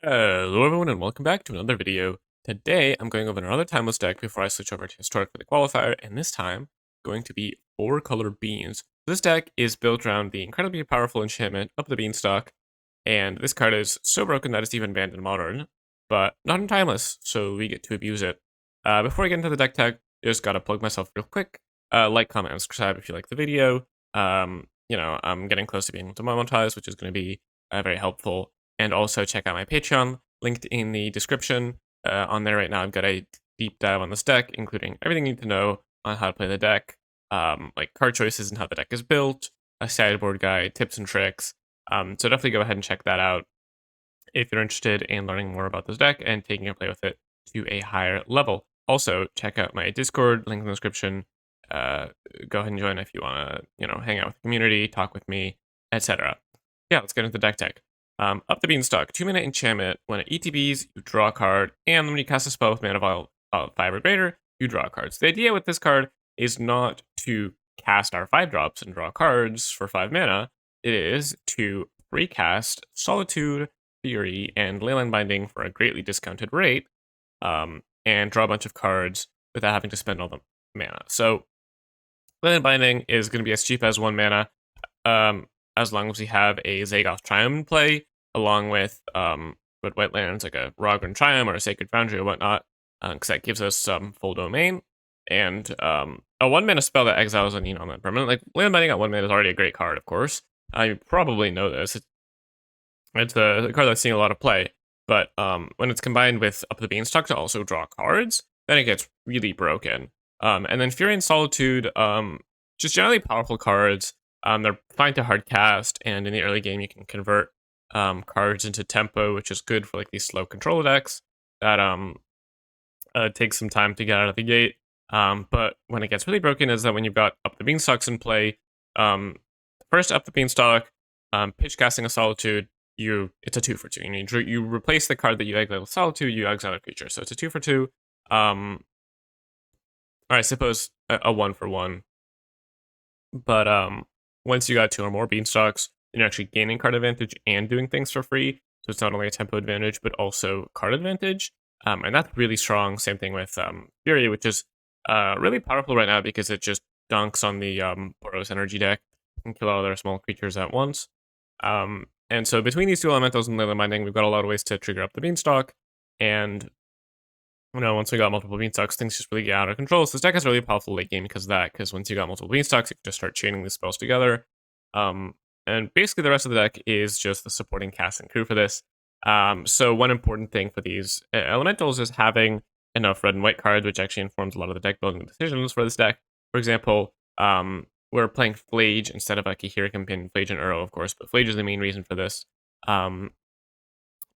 Hello everyone and welcome back to another video. Today I'm going over another timeless deck before I switch over to Historic for the qualifier, and this time going to be 4-color beans. This deck is built around the incredibly powerful enchantment Up the Beanstalk, and this card is so broken that it's even banned in Modern, but not in Timeless, so we get to abuse it. Before I get into the deck tech, just gotta plug myself real quick. Like, comment, and subscribe if you like the video. I'm getting close to being able to monetize, which is going to be very helpful. And also check out my Patreon, linked in the description. On there right now, I've got a deep dive on this deck, including everything you need to know on how to play the deck, like card choices and how the deck is built, a sideboard guide, tips and tricks. So definitely go ahead and check that out if you're interested in learning more about this deck and taking a play with it to a higher level. Also, check out my Discord, link in the description. Go ahead and join if you want to, hang out with the community, talk with me, etc. Yeah, let's get into the deck tech. Up the Beanstalk, 2-minute enchantment. When it ETBs, you draw a card, and when you cast a spell with mana value 5 or greater, you draw cards. The idea with this card is not to cast our 5-drops and draw cards for 5 mana. It is to recast Solitude, Fury, and Leyline Binding for a greatly discounted rate, and draw a bunch of cards without having to spend all the mana. So, Leyline Binding is going to be as cheap as 1 mana, as long as we have a Zagoth Triumph in play, along with white lands like a Rogran Triumph or a Sacred Foundry or whatnot, because that gives us some full domain. And a 1-mana spell that exiles a non permanent. Like, Leyline Binding at 1 mana is already a great card, of course. You probably know this. It's a card that's seeing a lot of play, but when it's combined with Up the Beanstalk to also draw cards, then it gets really broken. And then Fury and Solitude, just generally powerful cards. They're fine to hard cast, and in the early game you can convert cards into tempo, which is good for like these slow control decks that takes some time to get out of the gate. But when it gets really broken is that when you've got Up the Beanstalks in play, first Up the Beanstalk, pitch casting a Solitude, it's a 2 for 2. You replace the card that you exile with Solitude, you exile a creature, so it's a 2 for 2. Or I suppose a 1 for 1. But once you got 2 or more Beanstalks, you're actually gaining card advantage and doing things for free. So it's not only a tempo advantage, but also card advantage. And that's really strong. Same thing with Fury, which is really powerful right now because it just dunks on the Boros energy deck and kill all their small creatures at once. And so between these two elementals and Leyline Binding, we've got a lot of ways to trigger up the Beanstalk. And once we got multiple Beanstalks, things just really get out of control. So this deck is really powerful late game because of that, because once you got multiple Beanstalks, you can just start chaining these spells together. And basically the rest of the deck is just the supporting cast and crew for this. So one important thing for these elementals is having enough red and white cards, which actually informs a lot of the deck building decisions for this deck. For example, we're playing Flage instead of a Kahira Companion, Flage and Uro, of course, but Flage is the main reason for this. And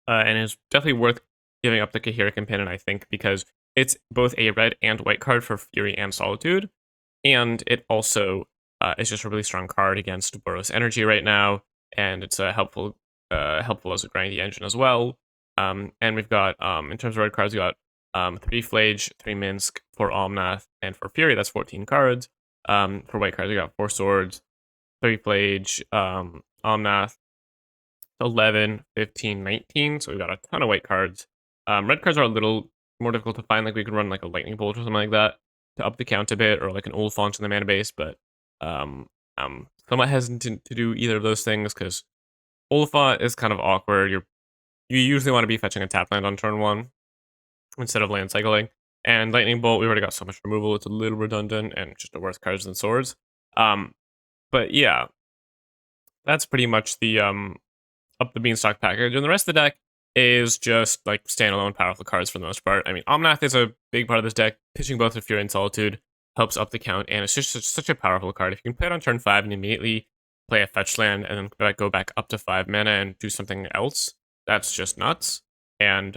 it's definitely worth giving up the Kahira Companion, I think, because it's both a red and white card for Fury and Solitude, and it also is just a really strong card against Boros Energy right now, and it's helpful as a grindy engine as well. And we've got, in terms of red cards, we got 3 Flage, 3 Minsk, 4 Omnath, and for Fury, that's 14 cards. For white cards, we got 4 Swords, 3 Flage, Omnath, 11, 15, 19, so we've got a ton of white cards. Red cards are a little more difficult to find, like we could run like a Lightning Bolt or something like that to up the count a bit, or like an Oliphaunt in the mana base, but I'm somewhat hesitant to do either of those things because Oliphaunt is kind of awkward. You usually want to be fetching a tap land on turn 1 instead of land cycling. And Lightning Bolt, we already got so much removal, it's a little redundant and just the worse cards than swords. But yeah, that's pretty much the Up the Beanstalk package. And the rest of the deck is just like standalone powerful cards for the most part. I mean, Omnath is a big part of this deck. Pitching both with Fury and Solitude helps up the count, and it's just such a powerful card. If you can play it on turn 5 and immediately play a fetch land and then go back up to 5 mana and do something else, that's just nuts. And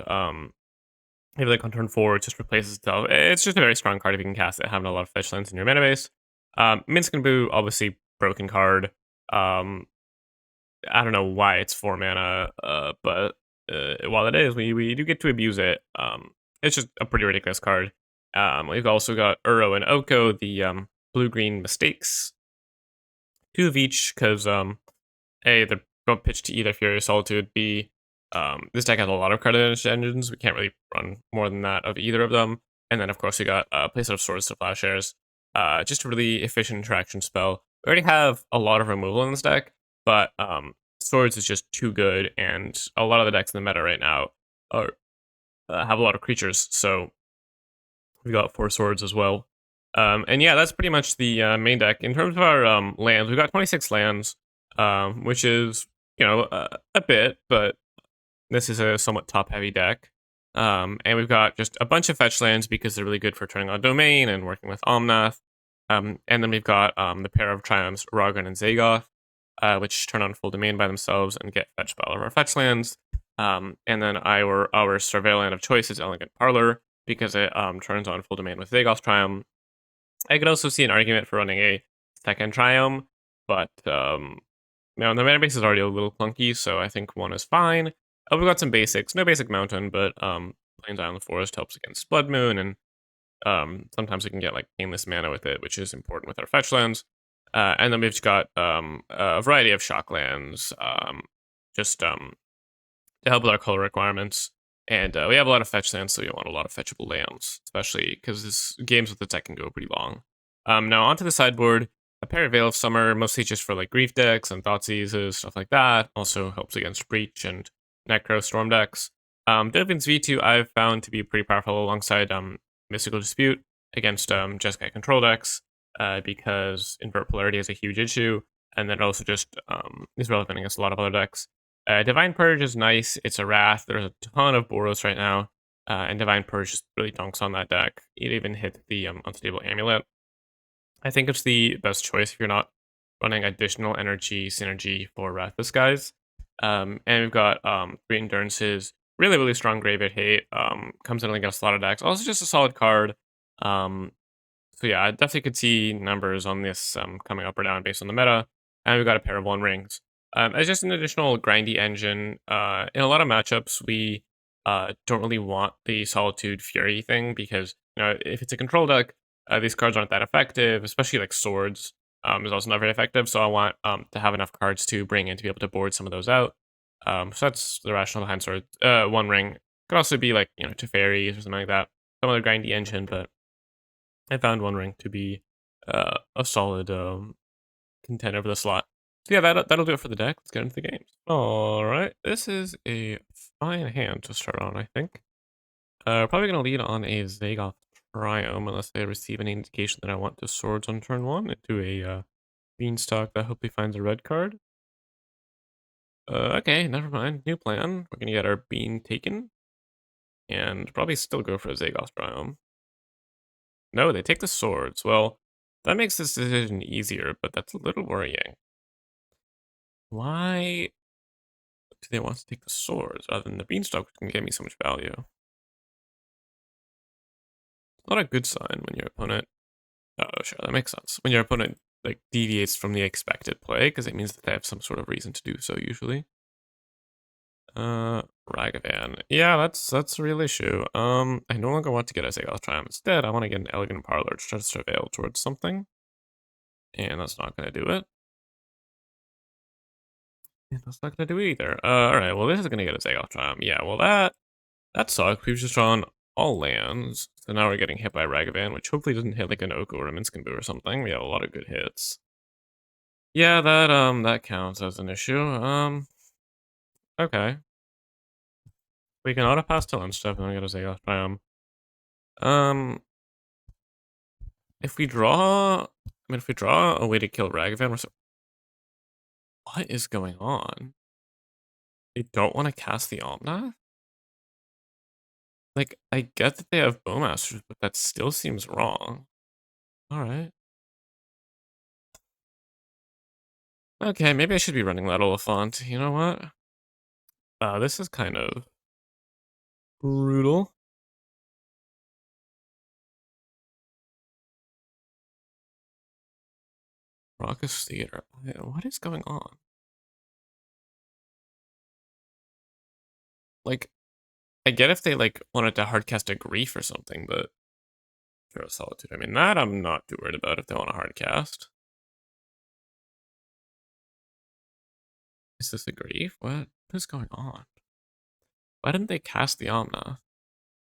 maybe like on turn 4, it just replaces itself. It's just a very strong card if you can cast it, having a lot of fetch lands in your mana base. Minsk and Boo, obviously broken card. I don't know why it's 4 mana, but while it is, we do get to abuse it. It's just a pretty ridiculous card. We've also got Uro and Oko, the blue-green mistakes. 2 of each, because A, they're both pitched to either Fury or Solitude. B, This deck has a lot of card engines. We can't really run more than that of either of them. And then, of course, we got Place of Swords to Plowshares. Just a really efficient interaction spell. We already have a lot of removal in this deck, but Swords is just too good, and a lot of the decks in the meta right now are, have a lot of creatures, so we got 4 Swords as well. And yeah, that's pretty much the main deck. In terms of our lands, we got 26 lands, which is, you know, a bit, but this is a somewhat top-heavy deck. And we've got just a bunch of fetch lands because they're really good for turning on Domain and working with Omnath. And then we've got the pair of Triumphs, Rogan and Zagoth, which turn on full Domain by themselves and get fetched by all of our fetch lands. And then our Surveillant of choice is Elegant Parlor because it turns on full Domain with Zagoth Triumph. I could also see an argument for running a second Triumph, but now the mana base is already a little clunky, so I think one is fine. We've got some basics, no basic mountain, but Plains Island Forest helps against Blood Moon, and sometimes we can get like painless mana with it, which is important with our fetch lands. And then we've got a variety of shock lands, just to help with our color requirements. And we have a lot of fetch lands, so you want a lot of fetchable lands, especially because this games with the tech can go pretty long. Now onto the sideboard, a pair of Veil of Summer, mostly just for like grief decks and Thoughtseizes, stuff like that. Also helps against Breach and Necro Storm decks. Dovin's V2 I've found to be pretty powerful alongside Mystical Dispute against Jeskai control decks, because invert polarity is a huge issue, and then also just is relevant against a lot of other decks. Divine Purge is nice. It's a Wrath. There's a ton of Boros right now, and Divine Purge just really dunks on that deck. It even hit the Unstable Amulet. I think it's the best choice if you're not running additional energy synergy for Wrathless guys. And we've got 3 Endurances, really, really strong graveyard hate. Comes in against a lot of decks. Also just a solid card. So yeah, I definitely could see numbers on this coming up or down based on the meta. And we've got a pair of One Rings. As just an additional grindy engine, in a lot of matchups, we don't really want the Solitude Fury thing because, you know, if it's a control deck, these cards aren't that effective, especially like Swords is also not very effective. So I want to have enough cards to bring in to be able to board some of those out. So that's the rationale behind Sword. One Ring could also be like, you know, Teferis or something like that. Some other grindy engine, but I found One Ring to be a solid contender for the slot. So yeah, that'll do it for the deck. Let's get into the games. All right, this is a fine hand to start on, I think. Probably going to lead on a Zagoth Triumph unless I receive any indication that I want to Swords on turn 1 into a Beanstalk that hopefully finds a red card. Okay, never mind. New plan. We're going to get our Bean taken and probably still go for a Zagoth Triumph. No, they take the Swords. Well, that makes this decision easier, but that's a little worrying. Why do they want to take the Swords rather than the Beanstalk, which can give me so much value? Not a good sign when your opponent... Oh, sure, that makes sense. When your opponent like deviates from the expected play, because it means that they have some sort of reason to do so usually. Ragavan. Yeah, that's a real issue. I no longer want to get a Zagoth Triumph. Instead, I want to get an Elegant Parlor to try to surveil towards something. And that's not going to do it. And that's not going to do it either. Alright, well, this is going to get a Zagoth Triumph. Yeah, well, that sucks. We've just drawn all lands. So now we're getting hit by Ragavan, which hopefully doesn't hit like an Oko or a Minskenbu or something. We have a lot of good hits. Yeah, that counts as an issue. Okay. We can auto pass till end step and then get a Zagoth Triumph. If we draw a way to kill Ragavan, what is going on? They don't want to cast the Omnath? Like, I get that they have Bowmasters, but that still seems wrong. Alright. Okay, maybe I should be running that Oliphant. You know what? This is kind of brutal. Raucous Theater. What is going on? Like, I get if they, like, wanted to hardcast a Grief or something, but... Feral Solitude. I mean, that I'm not too worried about if they want to hardcast. Is this a Grief? What is going on? Why didn't they cast the Omna?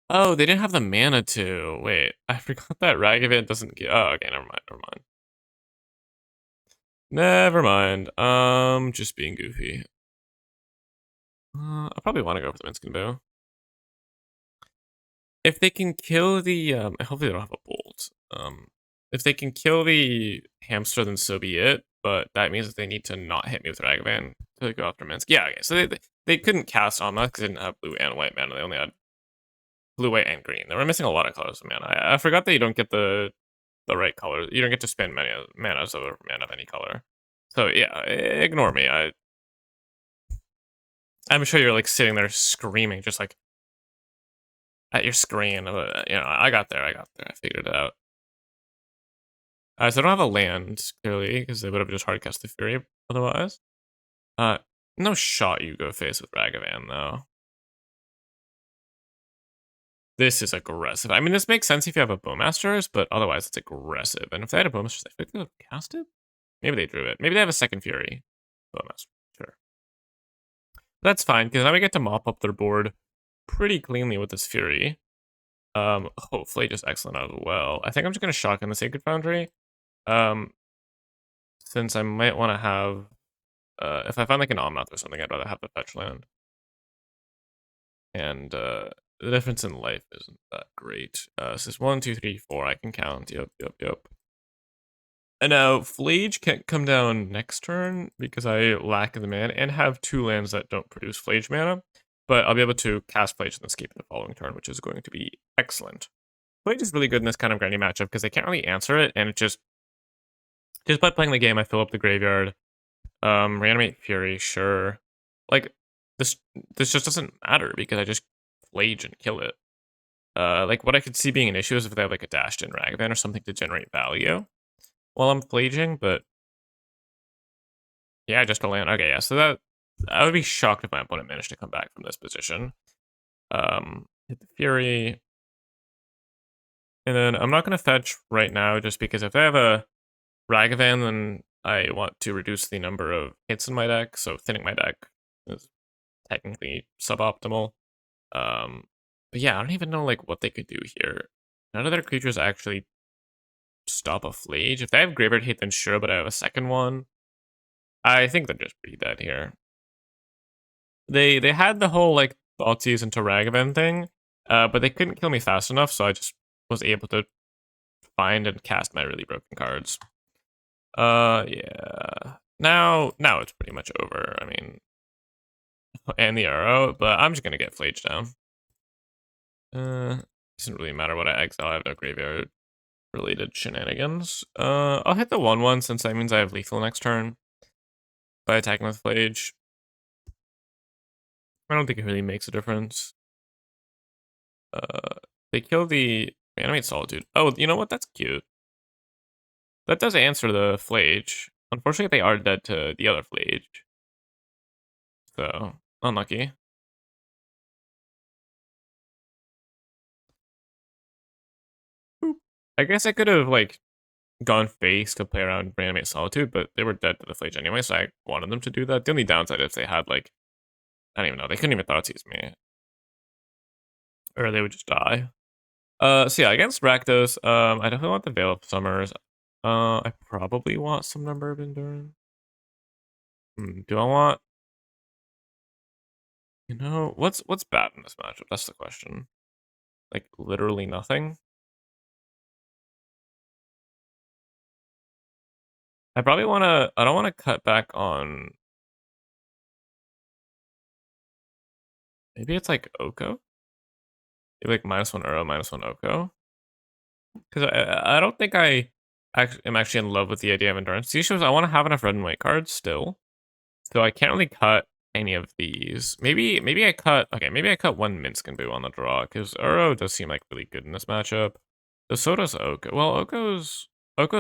Oh, they didn't have the mana to. Wait, I forgot that Ragavan doesn't get. Oh, okay, never mind, never mind. Never mind. Just being goofy. I probably want to go for the Minskin Bow. If they can kill the, hopefully they don't have a bolt. If they can kill the hamster, then so be it. But that means that they need to not hit me with Ragavan to go after Minsk. Yeah, okay. So they couldn't cast Omna because they didn't have blue and white mana. They only had blue, white, and green. They were missing a lot of colors of mana. I forgot that you don't get the right color. You don't get to spend many mana of mana of any color. So yeah, ignore me. I'm sure you're like sitting there screaming, just like at your screen. You know, I got there. I figured it out. So I don't have a land, clearly, because they would have just hardcast the Fury otherwise. No shot you go face with Ragavan, though. This is aggressive. I mean, this makes sense if you have a Bowmasters, but otherwise it's aggressive. And if they had a Bowmasters, I think they would have cast it? Maybe they drew it. Maybe they have a second Fury. Bowmaster, sure. That's fine, because now we get to mop up their board pretty cleanly with this Fury. Hopefully just excellent as well. I think I'm just going to shotgun the Sacred Foundry. Since I might want to have, if I find like an Omnath or something, I'd rather have the fetch land. And the difference in life isn't that great. This is 1, 2, 3, 4. I can count. Yep. And now Flage can't come down next turn because I lack the mana and have 2 lands that don't produce Flage mana. But I'll be able to cast Flage and escape the following turn, which is going to be excellent. Flage is really good in this kind of grindy matchup because they can't really answer it, and it just by playing the game, I fill up the graveyard. Reanimate Fury, sure. Like, this just doesn't matter because I just Flage and kill it. Like, what I could see being an issue is if they have, like, a dashed in Ragavan or something to generate value while I'm Flaging, but yeah, just a land. Okay, yeah, so that I would be shocked if my opponent managed to come back from this position. Hit the Fury. And then I'm not going to fetch right now just because if I have a Ragavan, then I want to reduce the number of hits in my deck, so thinning my deck is technically suboptimal. But yeah, I don't even know like what they could do here. None of their creatures actually stop a Flage. If they have Graveyard Hate, then sure, but I have a second one. I think they're just pretty dead here. They had the whole like Balti's into Ragavan thing, but they couldn't kill me fast enough, so I just was able to find and cast my really broken cards. Yeah. Now it's pretty much over. I mean, and the arrow, but I'm just gonna get Flage down. Doesn't really matter what I exile. I have no graveyard related shenanigans. I'll hit the 1/1 since that means I have lethal next turn by attacking with Flage. I don't think it really makes a difference. They kill the Animate Solitude. Oh, you know what? That's cute. That does answer the Flage. Unfortunately, they are dead to the other Flage. So, unlucky. Boop. I guess I could have, like, gone face to play around Reanimate Solitude, but they were dead to the Flage anyway, so I wanted them to do that. The only downside is they had, like, I don't even know, they couldn't even Thoughtseize me. Or they would just die. So yeah, against Rakdos, I definitely want the Veil of Summers. I probably want some number of Endurance. Do I want... You know, what's bad in this matchup? That's the question. Like, literally nothing? I probably want to... I don't want to cut back on... Maybe it's like Oko? Maybe like -1 Uro, -1 Oko? Because I don't think I am actually in love with the idea of Endurance. The issue is I want to have enough red and white cards still. So I can't really cut any of these. Maybe I cut... Okay, maybe I cut 1 Minsk and Boo on the draw, because Uro does seem like really good in this matchup. So does Oko. Well, Oko's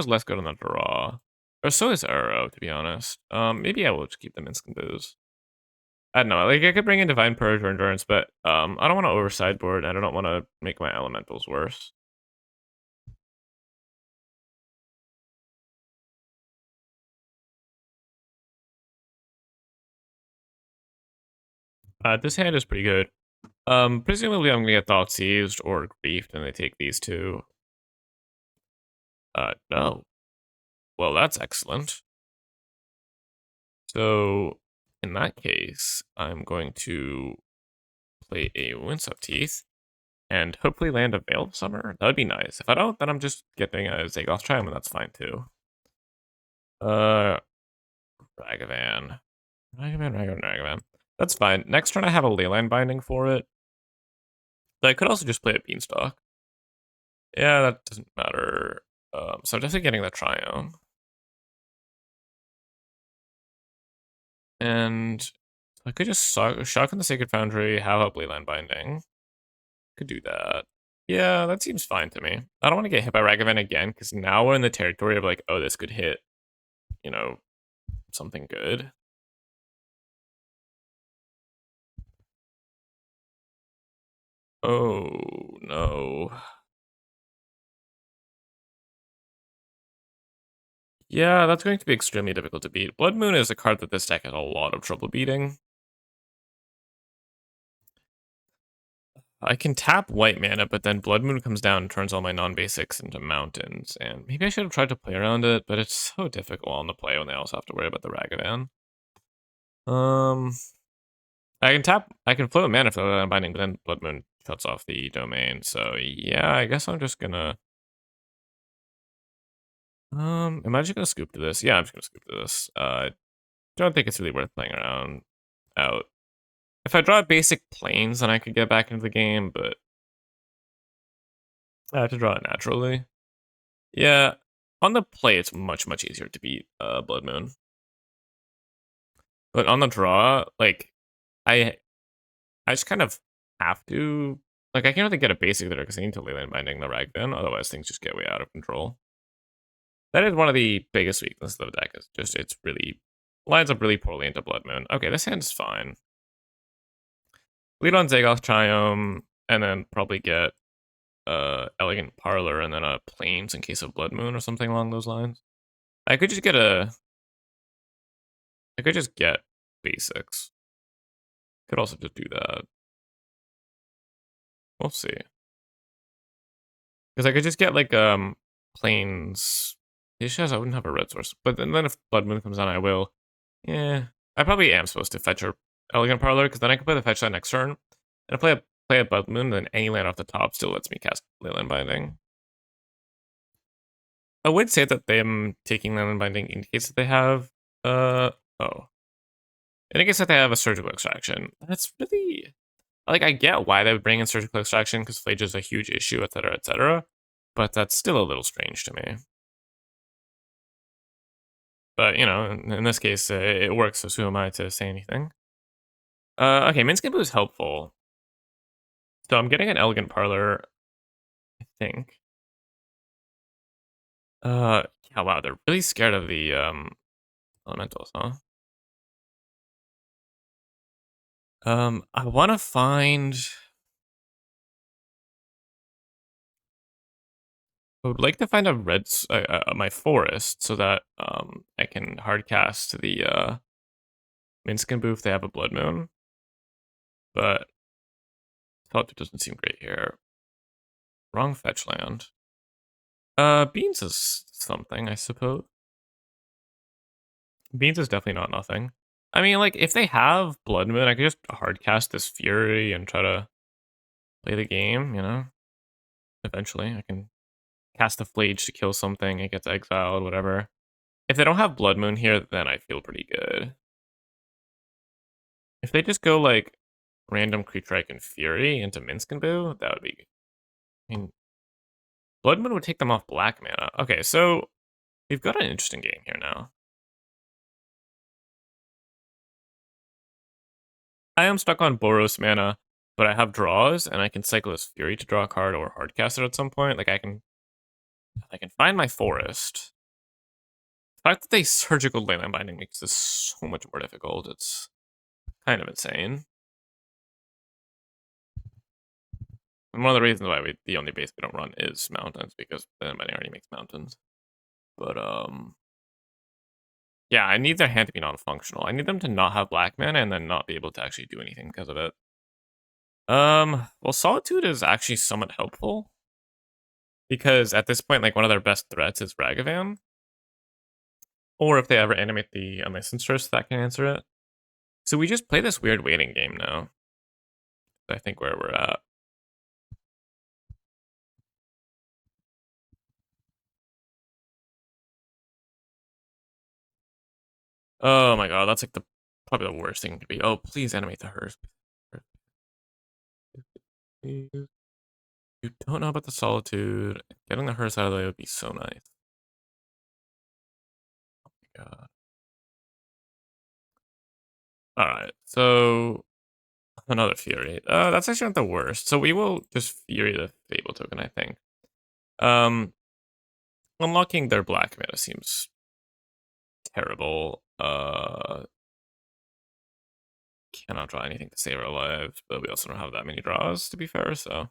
less good on the draw. Or so is Uro, to be honest. Maybe I will just keep the Minsk and Boos. I don't know, like I could bring in Divine Purge or Endurance, but I don't want to over sideboard, and I don't want to make my elementals worse. This hand is pretty good. Presumably I'm gonna get Thought Seized or Griefed, and they take these two. No. Well, that's excellent. So, in that case, I'm going to play a Winds of Teeth and hopefully land a Veil of Summer. That would be nice. If I don't, then I'm just getting a Zagoth Chime, and that's fine too. Uh, Ragavan. Ragavan. That's fine. Next turn I have a Leyline Binding for it. But I could also just play a Beanstalk. Yeah, that doesn't matter. So I'm definitely getting the Triome. And I could just shock in the Sacred Foundry, have up Leyline Binding. Could do that. Yeah, that seems fine to me. I don't want to get hit by Ragavan again, because now we're in the territory of like, oh, this could hit, you know, something good. Oh, no. Yeah, that's going to be extremely difficult to beat. Blood Moon is a card that this deck has a lot of trouble beating. I can tap white mana, but then Blood Moon comes down and turns all my non-basics into mountains. And maybe I should have tried to play around it, but it's so difficult on the play when they also have to worry about the Ragavan. I can float mana for the binding, but then Blood Moon shuts off the domain. So yeah, I guess I'm just gonna. Am I just gonna scoop to this? Yeah, I'm just gonna scoop to this. Don't think it's really worth playing around out. If I draw basic planes, then I could get back into the game, but I have to draw it naturally. Yeah, on the play, it's much easier to beat Blood Moon. But on the draw, like, I just kind of have to. Like, I can't really get a basic there because I need to Leyline Binding the Ragdan, otherwise things just get way out of control. That is one of the biggest weaknesses of the deck, is just it's really lines up really poorly into Blood Moon. Okay, this hand is fine. Lead on Zagoth Triome, and then probably get Elegant Parlor and then a Plains in case of Blood Moon or something along those lines. I could just get basics. Could also just do that. We'll see. Because I could just get like Plains. These shows I wouldn't have a red source, but then if Blood Moon comes on, I will. Yeah, I probably am supposed to fetch her Elegant Parlor because then I can play the fetch that next turn and play a Blood Moon. Then any land off the top still lets me cast Leyline Binding. I would say that them taking Leyline Binding indicates that they have oh, indicates that they have a Surgical Extraction. That's really like, I get why they would bring in Surgical Extraction because Phage is a huge issue, etc., etc. But that's still a little strange to me. But, you know, in this case, it works, so who am I to say anything? Okay, Minskin Boo is helpful. So I'm getting an Elegant Parlor, I think. Yeah, wow, they're really scared of the, Elementals, huh? I want to find... I would like to find a red, my forest, so that, I can hardcast the, Minskin Boo if they have a Blood Moon. But Sculptor doesn't seem great here. Wrong fetch land. Beans is something, I suppose. Beans is definitely not nothing. I mean, like, if they have Blood Moon, I could just hardcast this Fury and try to play the game, you know? Eventually, I can cast the Flage to kill something, it gets exiled, whatever. If they don't have Blood Moon here, then I feel pretty good. If they just go, like, random Creature Ike and Fury into Minskin Boo, that would be... I mean, Blood Moon would take them off black mana. Okay, so we've got an interesting game here now. I am stuck on Boros mana, but I have draws, and I can cycle this Fury to draw a card or hardcast it at some point. Like, I can find my forest. The fact that they surgical Leyline Binding makes this so much more difficult. It's kind of insane. And one of the reasons why the only base we don't run is mountains, because Leyline Binding already makes mountains. But yeah, I need their hand to be non-functional. I need them to not have black mana and then not be able to actually do anything because of it. Well, Solitude is actually somewhat helpful. Because at this point, like, one of their best threats is Ragavan. Or if they ever animate the Unlicensed Source, that can answer it. So we just play this weird waiting game now. I think where we're at. Oh my god, that's like the probably the worst thing to be. Oh, please animate the hearse. You don't know about the Solitude. Getting the hearse out of the way would be so nice. Oh my god. Alright, so another Fury. That's actually not the worst. So we will just Fury the Fable token, I think. Unlocking their black mana seems terrible. Cannot draw anything to save our lives, but we also don't have that many draws, to be fair, so.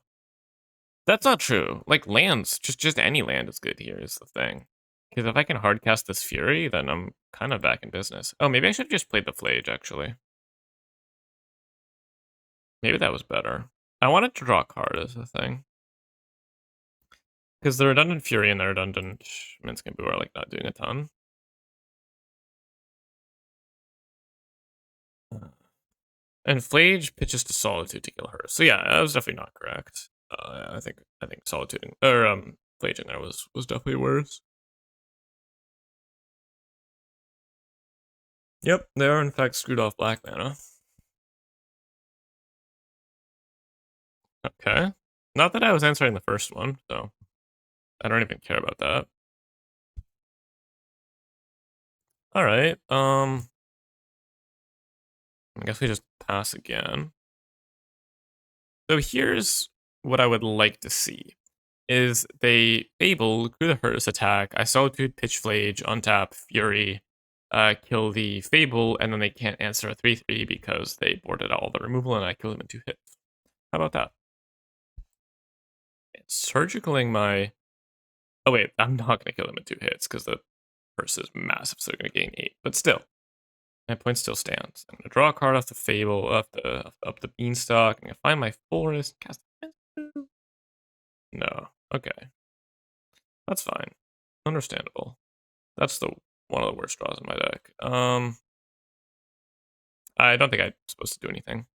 That's not true. Like, lands, just any land is good here, is the thing. Because if I can hardcast this Fury, then I'm kind of back in business. Oh, maybe I should have just played the Flage, actually. Maybe that was better. I wanted to draw a card as the thing. Because the redundant Fury and the redundant Minsc and Boo are, like, not doing a ton. And Flage pitches to Solitude to kill her. So yeah, that was definitely not correct. I think Solitude or Flage in there was definitely worse. Yep, they are in fact screwed off black mana. Okay. Not that I was answering the first one, so I don't even care about that. Alright, I guess we just pass again. So here's what I would like to see. Is they Fable, through the Hearse attack, I Solitude, Pitch Flage, untap, Fury, kill the Fable, and then they can't answer a 3/3 because they boarded all the removal and I kill them in 2 hits. How about that? Surgicaling my... Oh wait, I'm not going to kill them in 2 hits because the Hearse is massive, so they're going to gain 8. But still, my point still stands. I'm going to draw a card off the Fable, up the Beanstalk. I'm going to find my Forest, cast... No. Okay. That's fine. Understandable. That's the one of the worst draws in my deck. I don't think I'm supposed to do anything.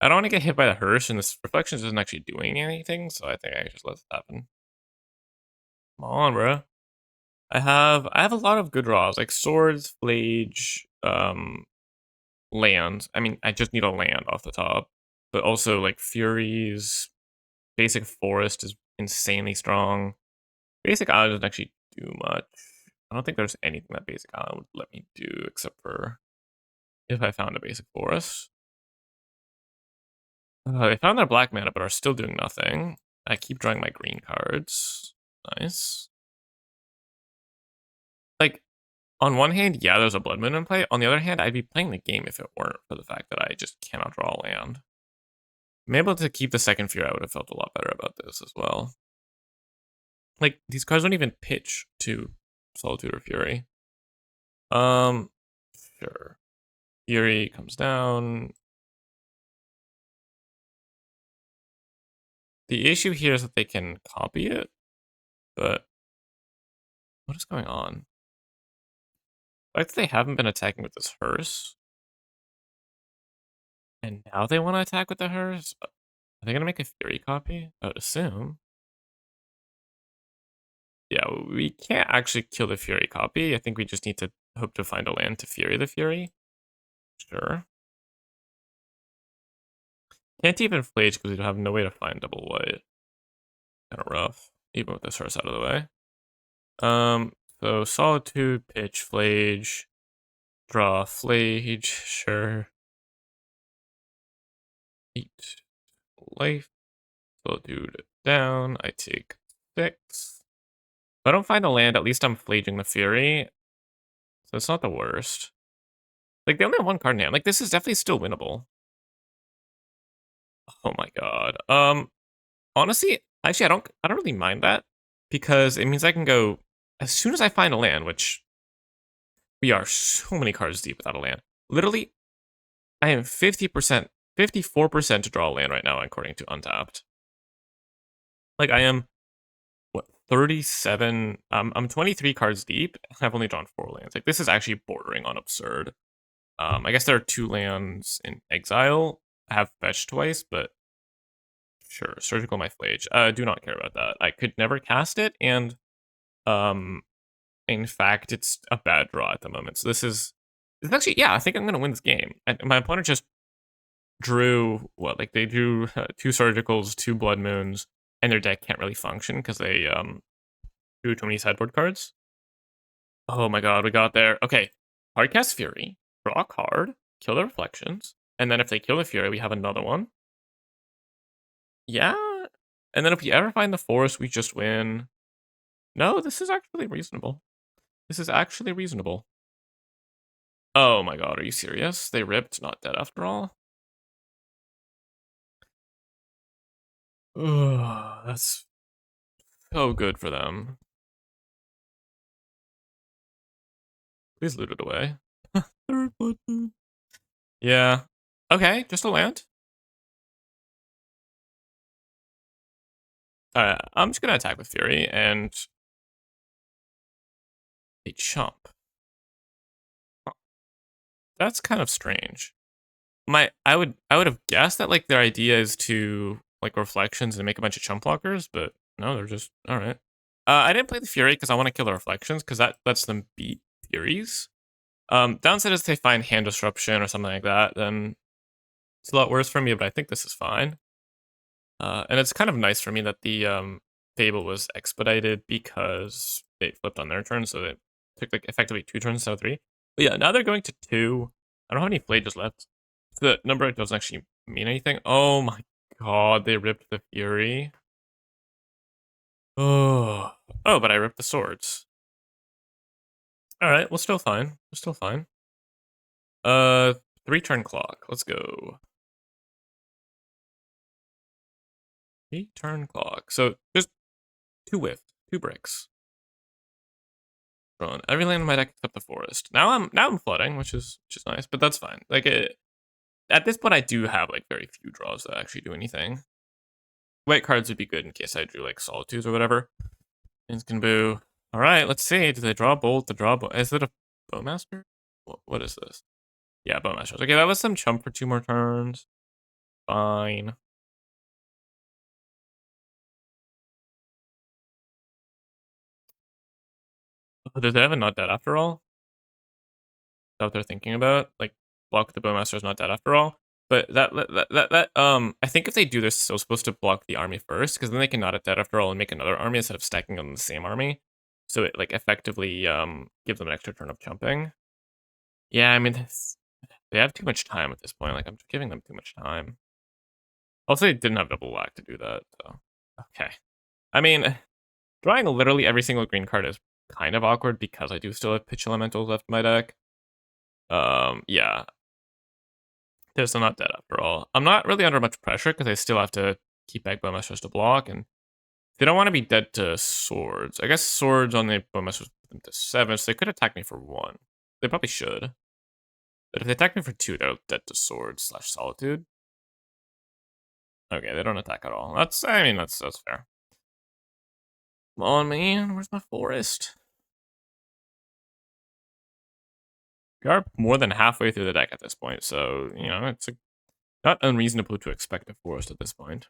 I don't want to get hit by the Hearse, and this Reflections isn't actually doing anything, so I think I just let it happen. Come on, bro. I have a lot of good draws, like Swords, Flage, land. I mean, I just need a land off the top. But also, like, Furies, Basic Forest is insanely strong. Basic Island doesn't actually do much. I don't think there's anything that Basic Island would let me do except for if I found a Basic Forest. They found their black mana but are still doing nothing. I keep drawing my green cards. Nice. Like, on one hand, yeah, there's a Blood Moon in play. On the other hand, I'd be playing the game if it weren't for the fact that I just cannot draw land. I'm able to keep the second Fury, I would have felt a lot better about this as well. Like, these cards don't even pitch to Solitude or Fury. Sure. Fury comes down. The issue here is that they can copy it, but what is going on? The fact that they haven't been attacking with this Hearse, and now they want to attack with the Hearse? Are they going to make a Fury copy? I would assume. Yeah, we can't actually kill the Fury copy. I think we just need to hope to find a land to Fury the Fury. Sure. Can't even Flage because we have no way to find double white. Kind of rough, even with this Hearse out of the way. So Solitude, Pitch, Flage, draw Flage, sure. Eat life. Solitude down. I take 6. If I don't find a land, at least I'm Flaging the Fury. So it's not the worst. Like, they only have 1 card in hand. Like, this is definitely still winnable. Oh my god. Honestly, actually, I don't really mind that. Because it means I can go, as soon as I find a land, which we are so many cards deep without a land. Literally, I am 50% 54% to draw a land right now, according to Untapped. Like, I am, what, 37? I'm 23 cards deep. I've only drawn 4 lands. Like, this is actually bordering on absurd. I guess there are 2 lands in exile. I have fetched twice, but sure. Surgical My Flage. Do not care about that. I could never cast it, and in fact, it's a bad draw at the moment. So it's actually, yeah, I think I'm gonna win this game. And my opponent just drew what? Like, they drew 2 surgicals, 2 blood moons, and their deck can't really function because they drew too many sideboard cards. Oh my god, we got there. Okay, hardcast Fury, draw a card, kill the reflections, and then if they kill the Fury, we have another one. Yeah, and then if we ever find the forest, we just win. No, this is actually reasonable. This is actually reasonable. Oh my god, are you serious? They ripped Not Dead after all? Ugh, that's so good for them. Please loot it away. Third blood moon. Yeah. Okay, just a land. Alright, I'm just gonna attack with Fury and a chump. Huh. That's kind of strange. I would have guessed that like their idea is to like reflections and make a bunch of chump blockers, but no, they're just alright. I didn't play the Fury because I want to kill the reflections because that lets them beat Furies. Downside is if they find hand disruption or something like that, then it's a lot worse for me, but I think this is fine. And it's kind of nice for me that the Fable was expedited because they flipped on their turn, so it took like effectively 2 turns instead of 3. But yeah, now they're going to 2. I don't have any Flages left. So the number doesn't actually mean anything. Oh my god, they ripped the Fury. Oh, but I ripped the swords. Alright, we're still fine. We're still fine. 3-turn clock. Let's go. 3-turn clock. So just 2 whiff, 2 bricks. Drawn every land in my deck except the forest. Now I'm flooding, which is nice, but that's fine. Like at this point, I do have like very few draws that actually do anything. White cards would be good in case I drew like Solitudes or whatever. Instant boo. All right, let's see. Do they draw bolt? Is it a Bowmaster? What is this? Yeah, Bowmasters. Okay, that lets them chump for 2 more turns. Fine. Oh, did they have a Not Dead after all? Is that what they're thinking about? Like, block the Bowmaster is not dead after all? But I think if they do this, they're supposed to block the army first, because then they can not at dead after all and make another army instead of stacking on the same army. So it, like, effectively gives them an extra turn of jumping. Yeah, I mean, they have too much time at this point. Like, I'm giving them too much time. Also, they didn't have double black to do that, so. Okay. I mean, drawing literally every single green card is kind of awkward because I do still have pitch elementals left in my deck. Yeah. They're still not dead after all. I'm not really under much pressure because I still have to keep back Bowmasters to block, and they don't want to be dead to swords. I guess swords on the Bowmasters put them to 7, so they could attack me for 1. They probably should. But if they attack me for 2, they're dead to swords / solitude. Okay, they don't attack at all. That's fair. Come on, man. Where's my forest? We are more than halfway through the deck at this point, so, you know, it's not unreasonable to expect a forest at this point.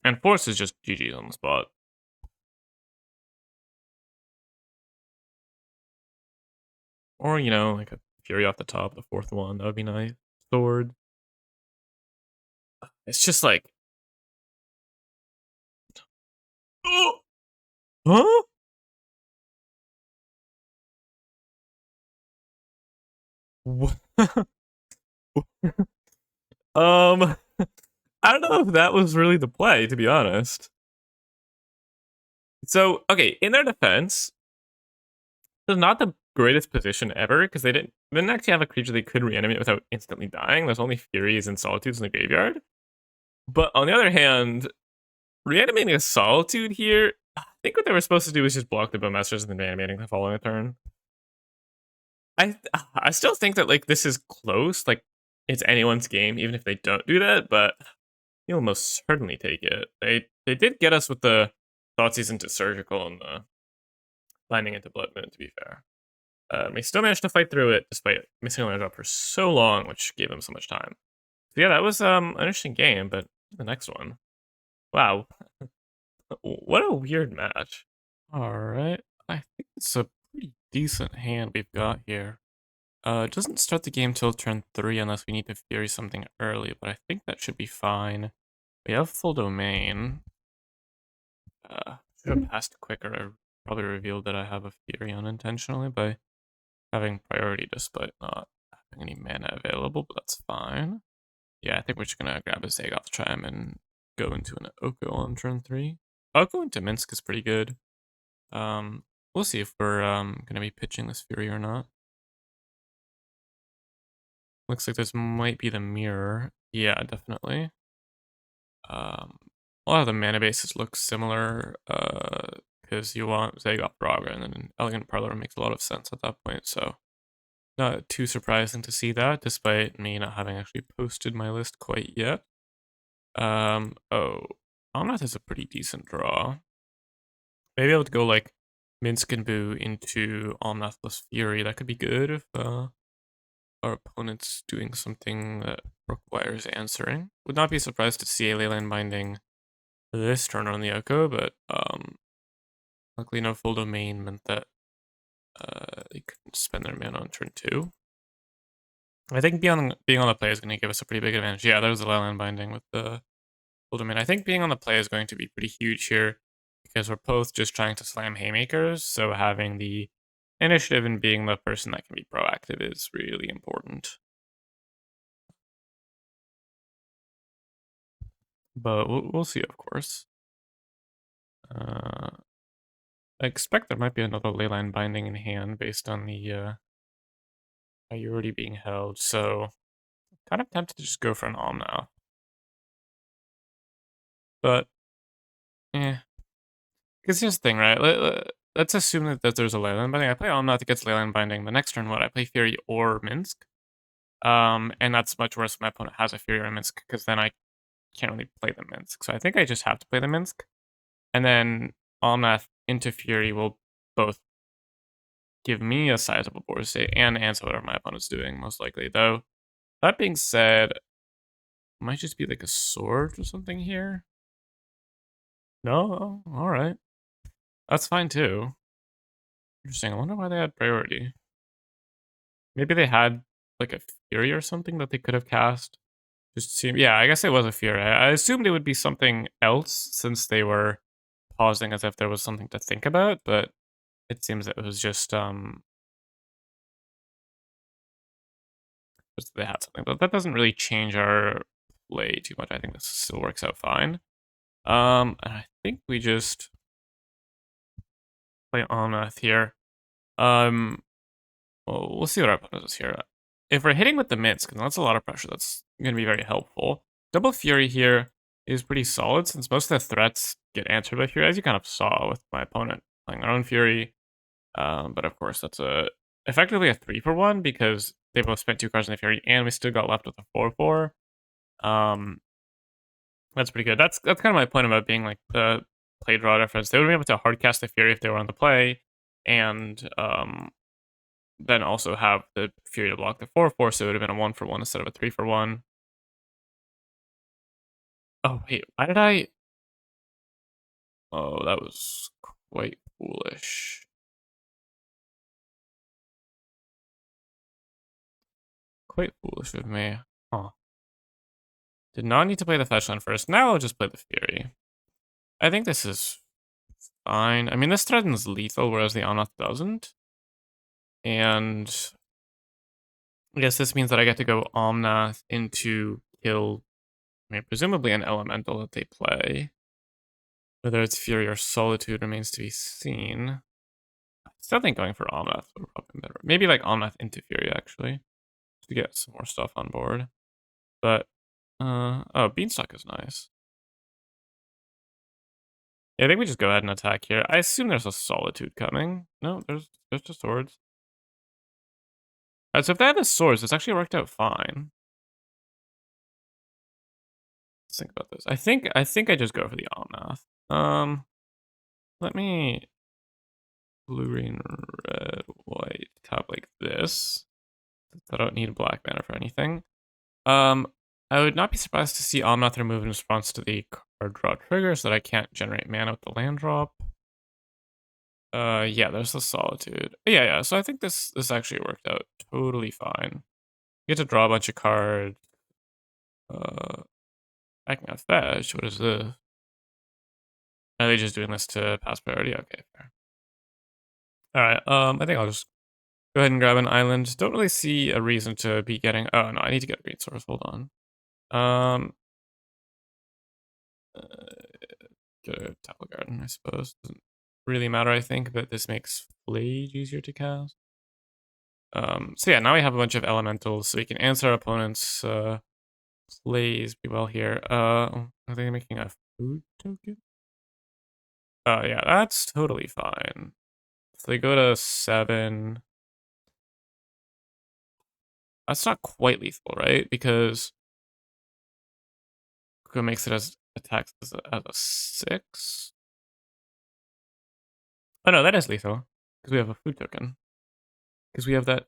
And forest is just GG's on the spot. Or, you know, like a Fury off the top, the 4th one, that would be nice. Sword. It's just like... Oh! Huh? I don't know if that was really the play, to be honest. So, okay, in their defense, it's not the greatest position ever, because they didn't actually have a creature they could reanimate without instantly dying. There's only Furies and Solitudes in the graveyard. But on the other hand, reanimating a Solitude here, I think what they were supposed to do was just block the Bowmasters and then reanimating the following turn. I still think that like this is close. Like it's anyone's game, even if they don't do that, but you'll most certainly take it. They did get us with the Thoughtseize into Surgical and the Binding into Blood Moon, to be fair. They still managed to fight through it despite missing on their drop for so long, which gave them so much time. So yeah, that was an interesting game, but the next one. Wow. What a weird match. Alright. I think it's a pretty decent hand we've got here. It doesn't start the game till turn 3 unless we need to Fury something early, but I think that should be fine. We have full domain. Should have passed quicker. I probably revealed that I have a Fury unintentionally by having priority despite not having any mana available, but that's fine. Yeah, I think we're just gonna grab a Zagoth Chime and go into an Oko on turn 3. Oko into Minsk is pretty good. We'll see if we're gonna be pitching this Fury or not. Looks like this might be the mirror. Yeah, definitely. A lot of the mana bases look similar, because you want Zagoth Braga, and then an Elegant Parlor makes a lot of sense at that point, so not too surprising to see that, despite me not having actually posted my list quite yet. Oh, Omnath is a pretty decent draw. Maybe I would go like Minsk and Boo into Omnath plus Fury. That could be good if our opponent's doing something that requires answering. Would not be surprised to see a Leyline Binding this turn on the Oko, but luckily no full domain meant that they couldn't spend their mana on turn 2. I think being on the play is going to give us a pretty big advantage. Yeah, there's the Leyline Binding with the full domain. I think being on the play is going to be pretty huge here because we're both just trying to slam haymakers, so having the initiative and being the person that can be proactive is really important. But we'll see, of course. I expect there might be another Leyline Binding in hand based on the priority being held, so kind of tempted to just go for an Omnath. But, because here's the thing, right? Let's assume that there's a Leyline Binding. I play Omnath, it gets Leyline Binding. The next turn, what? I play Fury or Minsk. And that's much worse if my opponent has a Fury or a Minsk, because then I can't really play the Minsk. So I think I just have to play the Minsk. And then Omnath into Fury will both give me a sizable board state and answer whatever my opponent's doing, most likely. Though, that being said, might just be like a sword or something here. No? Oh, alright. That's fine too. Interesting. I wonder why they had priority. Maybe they had like a Fury or something that they could have cast. Just seem, yeah, I guess it was a Fury. I assumed it would be something else since they were pausing as if there was something to think about, but it seems that it was just they had something. But that doesn't really change our play too much. I think this still works out fine. And I think we just play Omnath here. Well, we'll see what our opponent does here. If we're hitting with the Minsk, and that's a lot of pressure, that's going to be very helpful. Double Fury here is pretty solid since most of the threats get answered by Fury, as you kind of saw with my opponent playing their own Fury. But of course, that's effectively a 3-for-1 because they both spent 2 cards on the Fury, and we still got left with a 4-4. That's pretty good. That's kind of my point about being like the play draw difference. They would be able to hardcast the Fury if they were on the play, and then also have the Fury to block the 4-4, so it would have been a 1-for-1 instead of a 3-for-1. Oh, wait, why did I... Oh, that was quite foolish. Quite foolish of me. Huh. Did not need to play the fetchland first. Now I'll just play the Fury. I think this is fine. I mean, this threatens lethal, whereas the Omnath doesn't. And I guess this means that I get to go Omnath into kill, I mean, presumably an elemental that they play. Whether it's Fury or Solitude remains to be seen. I still think going for Omnath would probably be better. Maybe like Omnath into Fury, actually, to get some more stuff on board. But, oh, Beanstalk is nice. Yeah, I think we just go ahead and attack here. I assume there's a Solitude coming. No, there's just swords. Alright, so if they have the swords, it's actually worked out fine. Let's think about this. I think I just go for the Omnath. Let me blue, green, red, white, tap like this. I don't need a black mana for anything. I would not be surprised to see Omnath remove in response to the card draw trigger so that I can't generate mana with the land drop. Yeah, there's the Solitude. Yeah, so I think this actually worked out totally fine. You get to draw a bunch of cards. I can have fetch. What is this? Are they just doing this to pass priority? Okay, fair. Alright, I think I'll just go ahead and grab an island. Don't really see a reason to be getting... Oh, no, I need to get a green source. Hold on. Uh, get a Temple Garden, I suppose. Doesn't really matter, I think, but this makes Flage easier to cast. So yeah, now we have a bunch of elementals, so we can answer our opponent's plays pretty well here. Are they making a food token? Oh yeah, that's totally fine. So they go to 7. That's not quite lethal, right? Because Kuko makes it as attacks as a 6. Oh no, that is lethal. Because we have a food token. Because we have that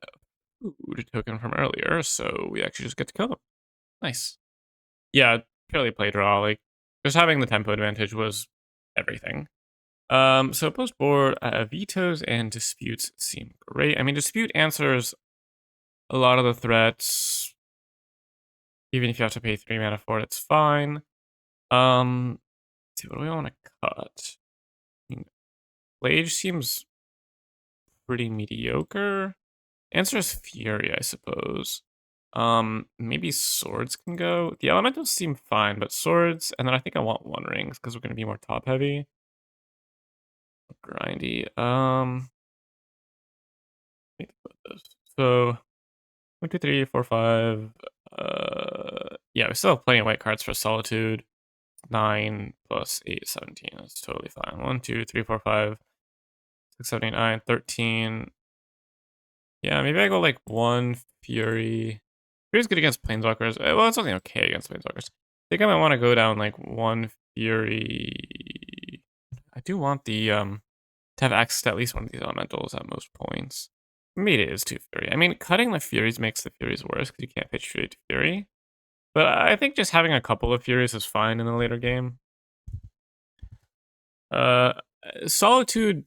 food token from earlier, so we actually just get to kill them. Nice. Yeah, purely play draw. Like, just having the tempo advantage was everything. So post board, vetoes and disputes seem great. I mean, dispute answers a lot of the threats. Even if you have to pay 3 mana for it, it's fine. Let's see, what do we want to cut? I mean, Flage seems pretty mediocre. Answer is Fury, I suppose. Maybe swords can go. The elementals seem fine, but swords, and then I think I want one rings because we're gonna be more top heavy. Grindy. Think about this. So 1, 2, 3, 4, 5. Yeah, we still have plenty of white cards for Solitude. 9 plus 8, 17. That's totally fine. 1, 2, 3, 4, 5, 6, 7, 8, 9, 13. Yeah, maybe I go like 1 Fury. Fury's good against Planeswalkers. Well, it's something okay against Planeswalkers. I think I might want to go down like 1 Fury. I do want the to have access to at least one of these elementals at most points. Maybe it is 2 Fury. I mean, cutting the Furies makes the Furies worse because you can't pitch Fury to Fury. But I think just having a couple of Furies is fine in the later game. Uh, Solitude.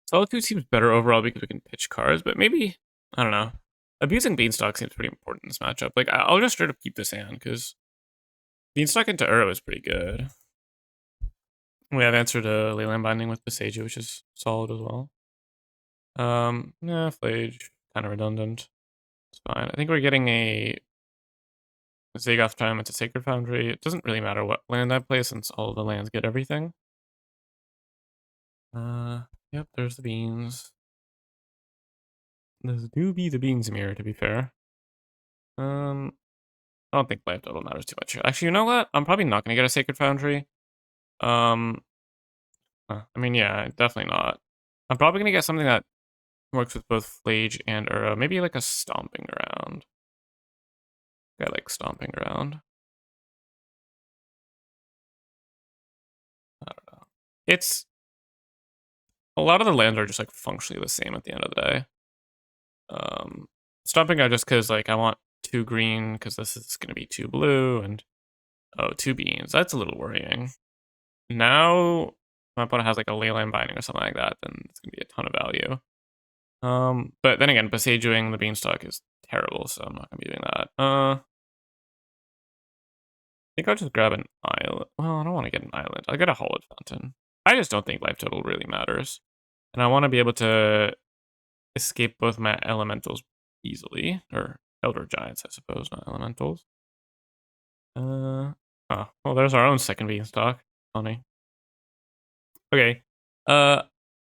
Solitude seems better overall because we can pitch cards, but maybe, I don't know. Abusing Beanstalk seems pretty important in this matchup. Like, I'll just straight up keep this hand because Beanstalk into Uro is pretty good. We have answer to Leyland Binding with Besage, which is solid as well. Yeah, Flage, kind of redundant. It's fine. I think we're getting a Zagoth time. It's a Sacred Foundry. It doesn't really matter what land I play since all the lands get everything. Yep, there's the beans. This do be the beans mirror, to be fair. I don't think life total matters too much. Actually, you know what? I'm probably not gonna get a Sacred Foundry. I mean, yeah, definitely not. I'm probably gonna get something that works with both Flage and Uro. Maybe like a Stomping Ground. I like Stomping Ground. I don't know. It's a lot of the lands are just like functionally the same at the end of the day. Stomping Ground just because like I want 2 green because this is gonna be 2 blue and 2 beans. That's a little worrying. Now my opponent has like a Leyline Binding or something like that, then it's gonna be a ton of value. But then again, Besageing the Beanstalk is terrible, so I'm not gonna be doing that. I think I'll just grab an island. Well, I don't want to get an island. I'll get a Hollowed Fountain. I just don't think life total really matters. And I want to be able to escape both my elementals easily. Or Elder Giants, I suppose, not elementals. Oh, well, there's our own second Beanstalk. Funny. Okay.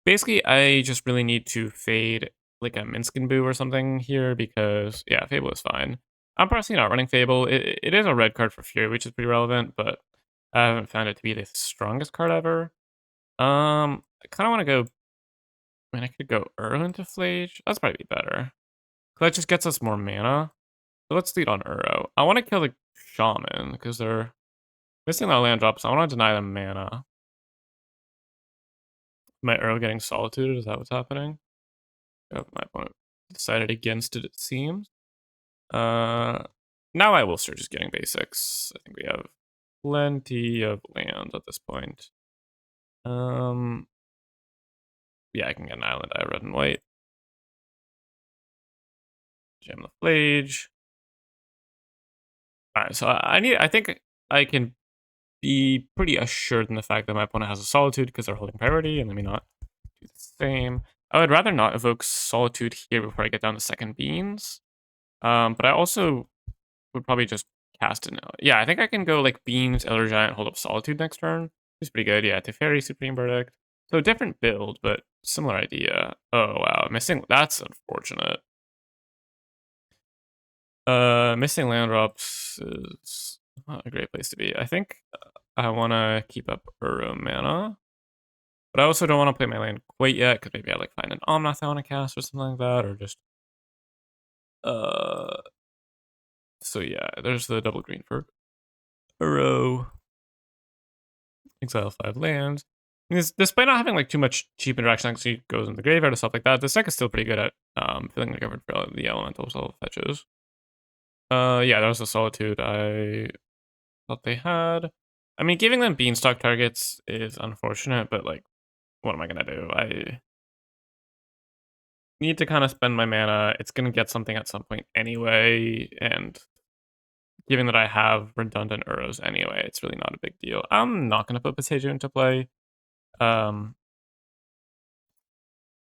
Basically, I just really need to fade like a Minskin Boo or something here because, yeah, Fable is fine. I'm personally not running Fable. It is a red card for Fury, which is pretty relevant, but I haven't found it to be the strongest card ever. I kind of want to go... I mean, I could go Uro into Flage. That's probably better. That just gets us more mana. So let's lead on Uro. I want to kill the Shaman, because they're missing their land drops. I want to deny them mana. My Earl getting Solitude, is that what's happening? Oh, my opponent decided against it, it seems. Now I will start just getting basics. I think we have plenty of lands at this point. Yeah, I can get an island. I have red and white. Jam the Flage. Alright, so I think I can be pretty assured in the fact that my opponent has a Solitude because they're holding priority, and let me not do the same. I would rather not evoke Solitude here before I get down to second Beans. But I also would probably just cast it now. Yeah, I think I can go like Beans, Elder Giant, hold up Solitude next turn. It's pretty good. Yeah, Teferi, Supreme Verdict. So different build, but similar idea. Oh wow, missing. That's unfortunate. Missing land drops is not a great place to be. I think I want to keep up Uro mana, but I also don't want to play my land quite yet because maybe I like find an Omnath I want to cast or something like that, or just So yeah, there's the double green for Uro. Exile 5 lands. Despite not having like too much cheap interaction, actually goes in the graveyard and stuff like that, this deck is still pretty good at filling the graveyard for the elemental soul fetches. Yeah, that was the Solitude I thought they had. I mean, giving them Beanstalk targets is unfortunate, but like, what am I gonna do? I need to kind of spend my mana. It's gonna get something at some point anyway, and given that I have redundant Uros anyway, it's really not a big deal. I'm not gonna put Potato into play.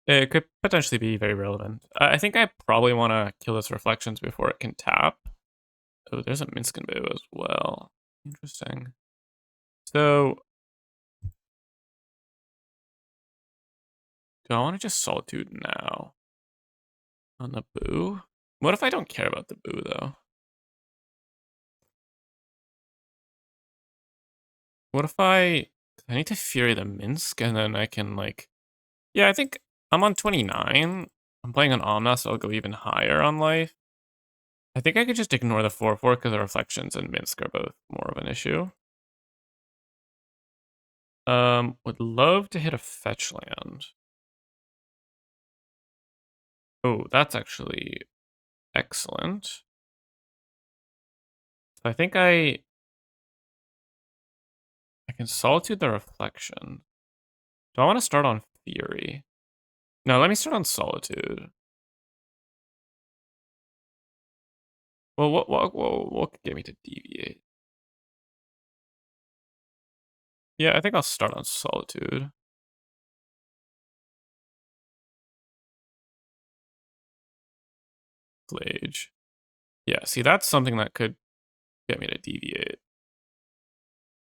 It could potentially be very relevant. I think I probably want to kill this Reflections before it can tap. Oh, there's a Minskin Boo as well. Interesting. So, do I want to just Solitude now? On the Boo? What if I don't care about the Boo, though? What if I need to Fury the Minsk, and then I can, like... Yeah, I think I'm on 29. I'm playing on Omnath, so I'll go even higher on life. I think I could just ignore the 4/4 because the Reflections and Minsk are both more of an issue. Would love to hit a fetch land. Oh, that's actually excellent. So I think I can Solitude the Reflection. Do I want to start on Fury? No, let me start on Solitude. Well, what could get me to deviate? Yeah, I think I'll start on Solitude. Flage. Yeah, see, that's something that could get me to deviate.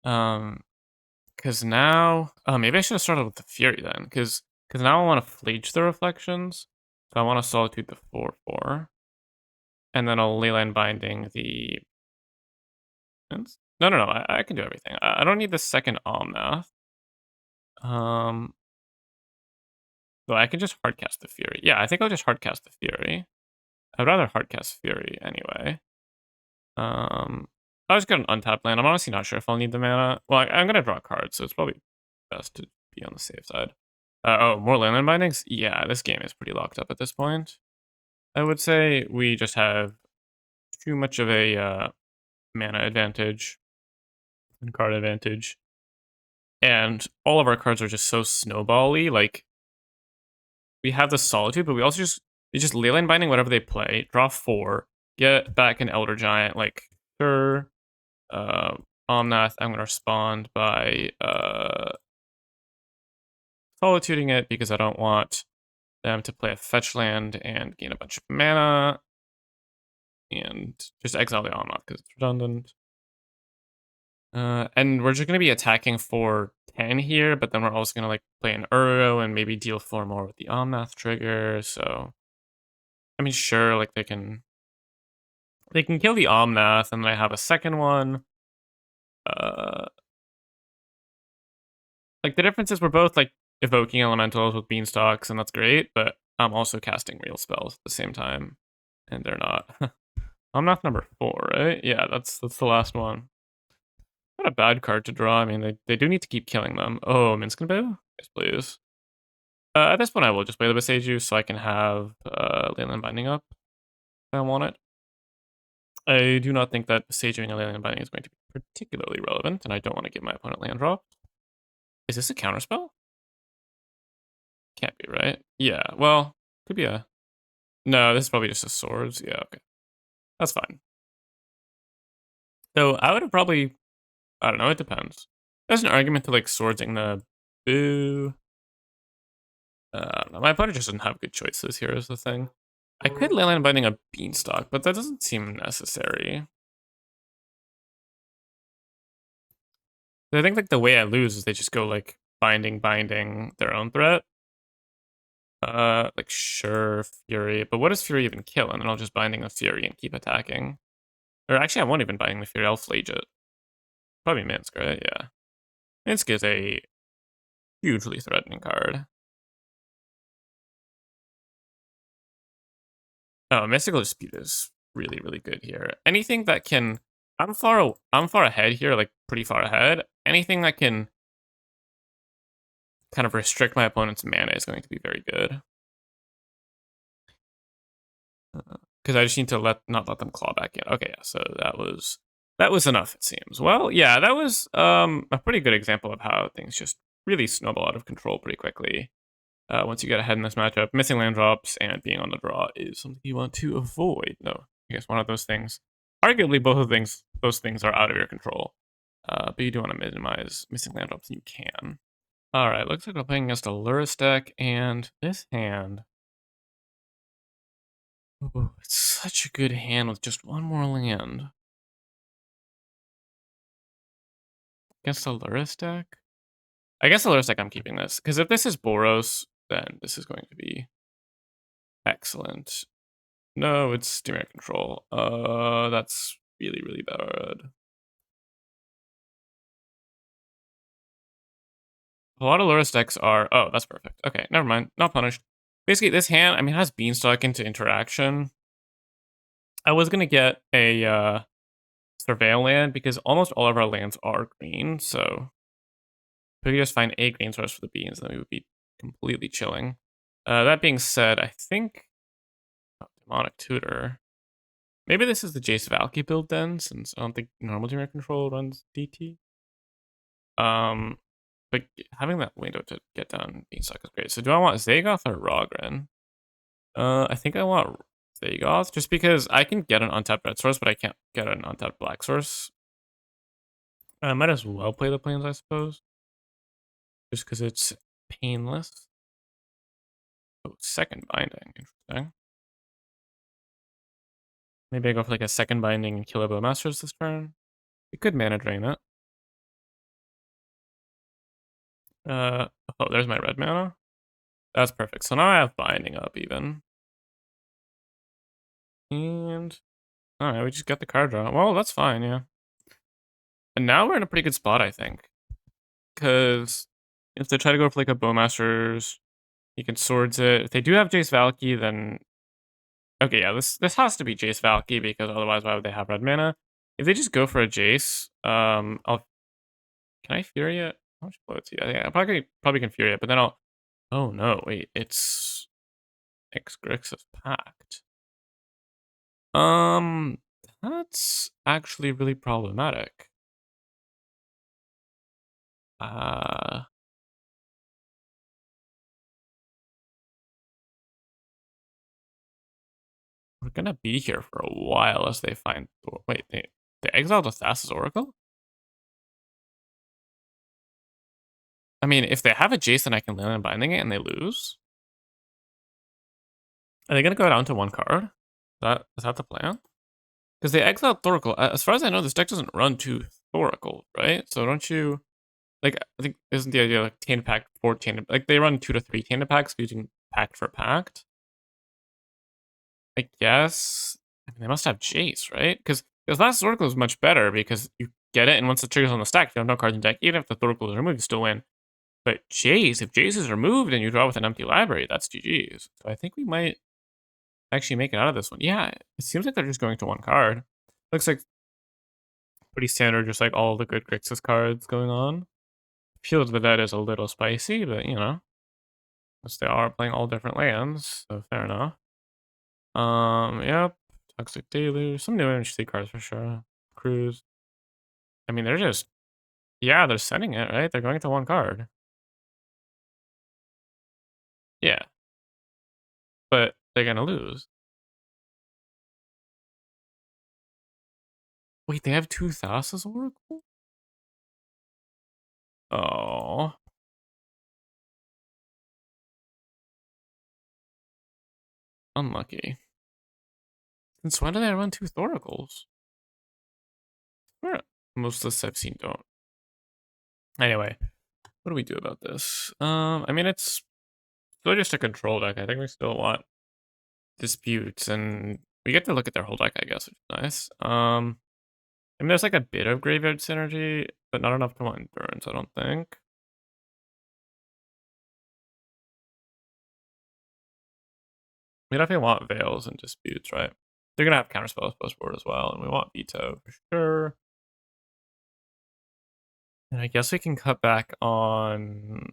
Because now... Oh, maybe I should have started with the Fury then, because now I want to Flage the Reflections. So I want to Solitude the 4/4. And then I'll Leyline Binding the... No, I can do everything. I don't need the second Omnath. So I can just hardcast the Fury. Yeah, I think I'll just hardcast the Fury. I'd rather hardcast Fury anyway. I'll just get an untapped land. I'm honestly not sure if I'll need the mana. Well, I'm gonna draw cards, so it's probably best to be on the safe side. Oh, more Leyline Bindings? Yeah, this game is pretty locked up at this point. I would say we just have too much of a mana advantage and card advantage. And all of our cards are just so snowbally. Like, we have the Solitude, but we also just Leyline Binding whatever they play, draw 4, get back an Elder Giant, like, sure. Omnath, I'm gonna respond by Solituding it because I don't want them to play a fetch land and gain a bunch of mana. And just exile the Omnath because it's redundant. And we're just going to be attacking for 10 here, but then we're also going to like play an Uro and maybe deal 4 more with the Omnath trigger. So, I mean, sure, like they can kill the Omnath, and then I have a second one. Like the difference is we're both like evoking elementals with beanstalks, and that's great, but I'm also casting real spells at the same time, and they're not. Omnath number 4, right? Yeah, that's the last one. Not a bad card to draw. I mean, they do need to keep killing them. Oh, Minskin Bow? Yes, please. At this point, I will just play the Beseiju so I can have Leyland Binding up if I want it. I do not think that Besejuing a Leyland Binding is going to be particularly relevant, and I don't want to give my opponent land drop. Is this a counterspell? Can't be, right? Yeah, well, could be a... No, this is probably just a swords. Yeah, okay. That's fine. So I would have probably... I don't know, it depends. There's an argument to, like, swordsing the boo. I don't know. My opponent just doesn't have good choices here is the thing. I could Leyland Binding a Beanstalk, but that doesn't seem necessary. I think, like, the way I lose is they just go, like, binding their own threat. Like, sure, Fury. But what does Fury even kill? And then I'll just binding a Fury and keep attacking. Or actually, I won't even binding the Fury. I'll Flage it. Probably Minsk, right? Yeah. Minsk is a hugely threatening card. Oh, Mystical Dispute is really, really good here. Anything that can... I'm far ahead here, like, pretty far ahead. Anything that can kind of restrict my opponent's mana is going to be very good. Because I just need to not let them claw back in. Okay, yeah, so that was enough, it seems. Well, yeah, that was a pretty good example of how things just really snowball out of control pretty quickly. Once you get ahead in this matchup, missing land drops and being on the draw is something you want to avoid. No, I guess one of those things. Arguably, both of those things are out of your control. But you do want to minimize missing land drops, and you can. All right, looks like we're playing against a Lurrus deck, and this hand. Ooh, it's such a good hand with just one more land. Against a Lurrus deck? I guess the Lurrus deck I'm keeping this, because if this is Boros, then this is going to be excellent. No, it's Dimir Control. That's really, really bad. A lot of Lurrus decks are... Oh, that's perfect. Okay, never mind. Not punished. Basically, this hand, I mean, has Beanstalk into interaction. I was going to get a Surveil land, because almost all of our lands are green, so... If we could just find a green source for the beans, then we would be completely chilling. That being said, I think... Oh, Demonic Tutor... Maybe this is the Jace Valky build then, since I don't think normal Dimir Control runs DT. But having that window to get down Beanstalk is great. So do I want Zagoth or Rogren? I think I want Zagoth, just because I can get an untapped red source, but I can't get an untapped black source. I might as well play the plains, I suppose. Just because it's painless. Oh, second binding. Interesting. Maybe I go for like a second binding and kill a Bowmasters this turn. We could mana drain it. Oh, there's my red mana. That's perfect. So now I have binding up even. And alright, we just got the card draw. Well, that's fine, yeah. And now we're in a pretty good spot, I think. Because if they try to go for like a Bowmasters, you can swords it. If they do have Jace Valky, then okay, yeah, this has to be Jace Valky, because otherwise why would they have red mana? If they just go for a Jace, can I Fury it? How much bloats? Yeah, I probably can Fury it, but then I'll... Oh no, wait, it's Grixis Pact. That's actually really problematic. We're gonna be here for a while as they find... Wait, they exiled the Thassa's Oracle? I mean, if they have a Jason, I can land on binding it and they lose. Are they gonna go down to one card? Is that the plan? Because they exiled Thoracle. As far as I know, this deck doesn't run 2 Thoracle, right? So don't you... Like, I think, isn't the idea like Tainted Pact, 4 Tainted... Like, they run 2 to 3 Tainted Pacts using Pact for Pact? I guess... I mean, they must have Jace, right? Because last Thoracle is much better, because you get it, and once the trigger's on the stack, if you have no cards in deck, even if the Thoracle is removed, you still win. But Jace, if Jace is removed and you draw with an empty library, that's GG's. So I think we might actually make it out of this one. Yeah, it seems like they're just going to one card. Looks like pretty standard, just like all the good Grixis cards going on. Field of the Dead is a little spicy, but you know, because they are playing all different lands, so fair enough. Yep. Toxic Deluge, some new energy cards for sure. Cruise. I mean, they're just, yeah, they're sending it, right? They're going to one card. Yeah, but they're gonna lose. Wait, they have two Thassa's Oracle? Oh, unlucky. Since when do they run two Thoracles? Swear most lists I've seen don't. Anyway, what do we do about this? I mean, it's still just a control deck. I think we still want disputes, and we get to look at their whole deck, I guess, which is nice. I mean, there's like a bit of graveyard synergy, but not enough to want endurance, I don't think. We definitely want veils and disputes, right? They're gonna have counterspells post board as well, and we want veto for sure. And I guess we can cut back on.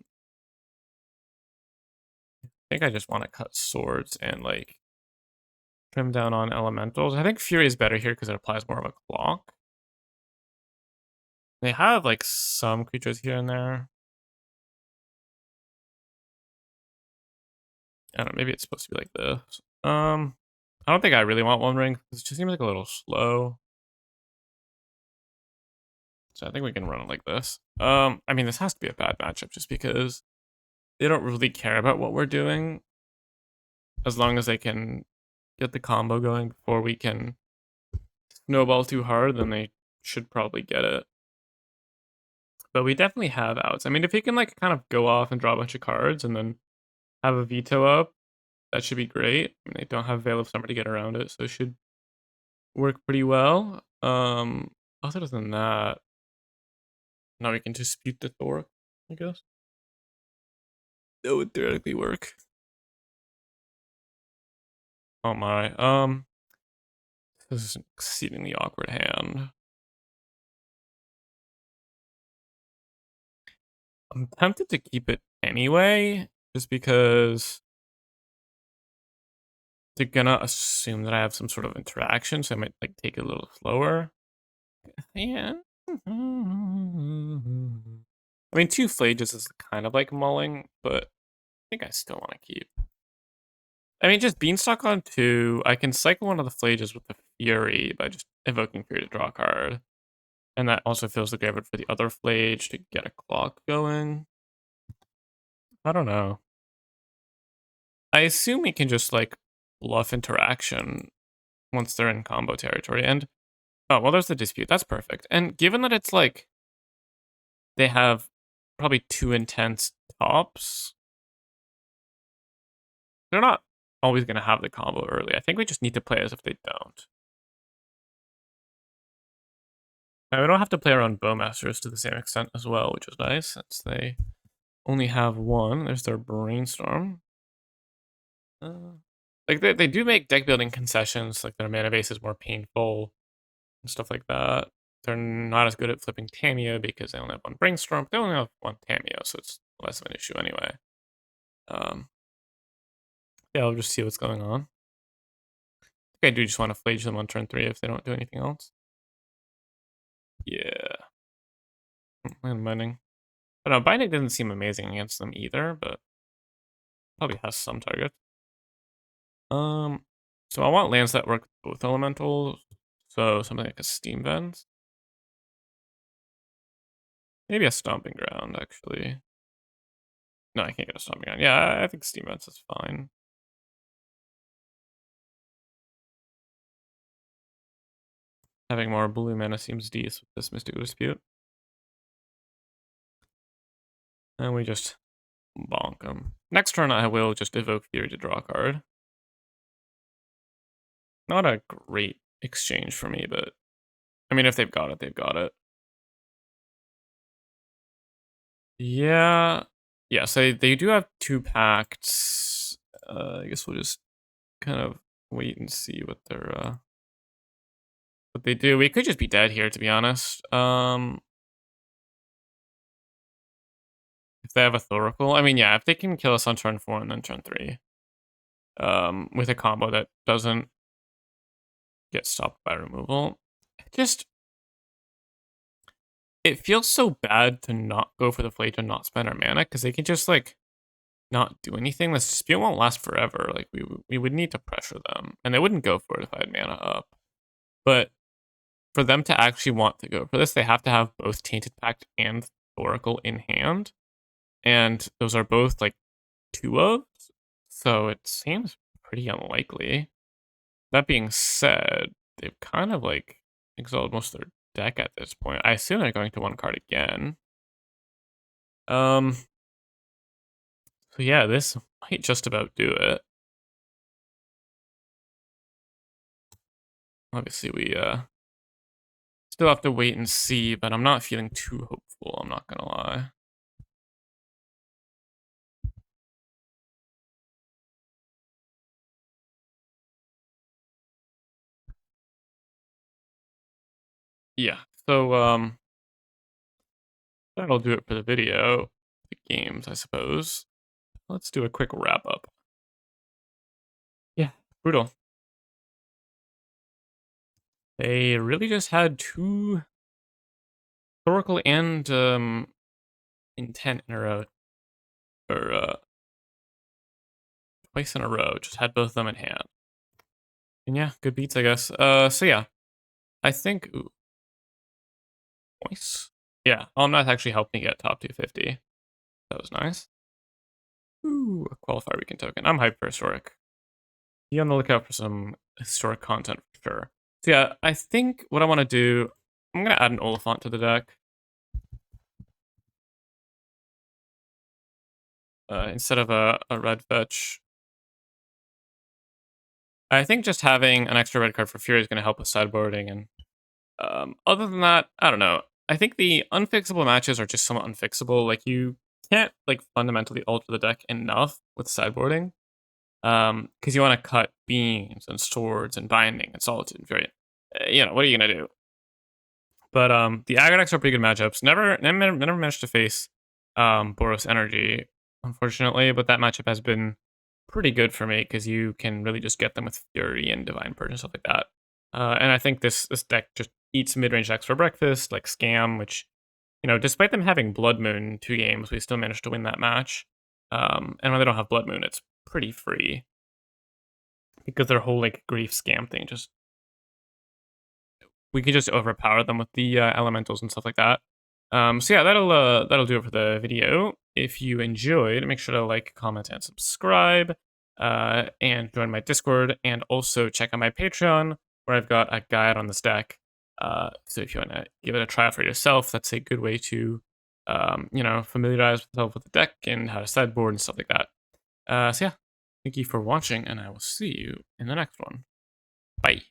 I think I just want to cut swords and like trim down on elementals. I think Fury is better here because it applies more of a clock. They have like some creatures here and there. I don't know, maybe it's supposed to be like this. I don't think I really want One Ring because it just seems like a little slow. So I think we can run it like this. I mean, this has to be a bad matchup just because they don't really care about what we're doing as long as they can get the combo going before we can snowball too hard, then they should probably get it. But we definitely have outs. I mean, if he can like kind of go off and draw a bunch of cards and then have a veto up, that should be great. I mean, they don't have Veil of Summer to get around it, so it should work pretty well. Other than that, now we can dispute the Thor, I guess. That would theoretically work. Oh my. This is an exceedingly awkward hand. I'm tempted to keep it anyway, just because they're gonna assume that I have some sort of interaction, so I might like take it a little slower. Yeah. I mean, two Phlages is kind of like mulling, but I think I still want to keep. I mean, just Beanstalk on two. I can cycle one of the Phlages with the Fury by just evoking Fury to draw a card. And that also fills the graveyard for the other Phlage to get a clock going. I don't know. I assume we can just like bluff interaction once they're in combo territory. And oh, well, there's the dispute. That's perfect. And given that it's like they have probably two intense tops, they're not always going to have the combo early. I think we just need to play as if they don't. Now, we don't have to play around Bowmasters to the same extent as well, which is nice since they only have one. There's their Brainstorm. Like they do make deck building concessions, like their mana base is more painful and stuff like that. They're not as good at flipping Tamiya because they only have one Brainstorm, but they only have one Tamiya, so it's less of an issue anyway. Yeah, I'll just see what's going on. I think I do just want to Flage them on turn 3 if they don't do anything else. Yeah. Land binding. I don't know, binding doesn't seem amazing against them either, but probably has some target. So I want lands that work with both elementals. So something like a Steam Vent. Maybe a Stomping Ground, actually. No, I can't get a Stomping Ground. Yeah, I think Steam Vents is fine. Having more blue mana seems decent with this Mystical Dispute. And we just bonk them. Next turn I will just evoke Fury to draw a card. Not a great exchange for me, but I mean, if they've got it, they've got it. Yeah. Yeah, so they do have two pacts. I guess we'll just kind of wait and see what what they do. We could just be dead here, to be honest. If they have a Thoracle, I mean, yeah, if they can kill us on turn 4 and then turn 3, with a combo that doesn't get stopped by removal, just it feels so bad to not go for the Flake and not spend our mana because they can just like not do anything. This dispute won't last forever. Like we would need to pressure them, and they wouldn't go for it if I had mana up. But for them to actually want to go for this, they have to have both Tainted Pact and Oracle in hand, and those are both like 2 of, so it seems pretty unlikely. That being said, they've kind of like exiled most of their deck at this point. I assume they're going to 1 card again. So yeah, this might just about do it. Obviously, we still have to wait and see, but I'm not feeling too hopeful, I'm not gonna lie. Yeah, so that'll do it for the video. The games, I suppose. Let's do a quick wrap up. Yeah, brutal. They really just had 2 Oracle and Intent in a row. Or twice in a row. Just had both of them in hand. And yeah, good beats, I guess. So yeah. I think twice. Yeah, Omnath actually helped me get top 250. That was nice. Ooh, a qualifier weekend token. I'm hyped for historic. Be on the lookout for some historic content for sure. So yeah, I think what I want to do, I'm gonna add an Oliphant to the deck. Instead of a red fetch. I think just having an extra red card for Fury is going to help with sideboarding. And other than that, I don't know. I think the unfixable matches are just somewhat unfixable. Like, you can't, like, fundamentally alter the deck enough with sideboarding. Because you want to cut Beams and Swords and Binding and Solitude and Fury. You know, what are you going to do? But the aggro decks are pretty good matchups. Never managed to face Boros Energy, unfortunately, but that matchup has been pretty good for me because you can really just get them with Fury and Divine Purge and stuff like that. And I think this deck just eats mid-range decks for breakfast, like Scam, which, you know, despite them having Blood Moon 2 games, we still managed to win that match. And when they don't have Blood Moon, it's pretty free because their whole like Grief Scam thing just, we can just overpower them with the elementals and stuff like that. So yeah, that'll do it for the video. If you enjoyed, make sure to like, comment, and subscribe, and join my Discord, and also check out my Patreon, where I've got a guide on this deck. So if you want to give it a try for yourself, that's a good way to, you know, familiarize yourself with the deck and how to sideboard and stuff like that. So yeah, thank you for watching, and I will see you in the next one. Bye.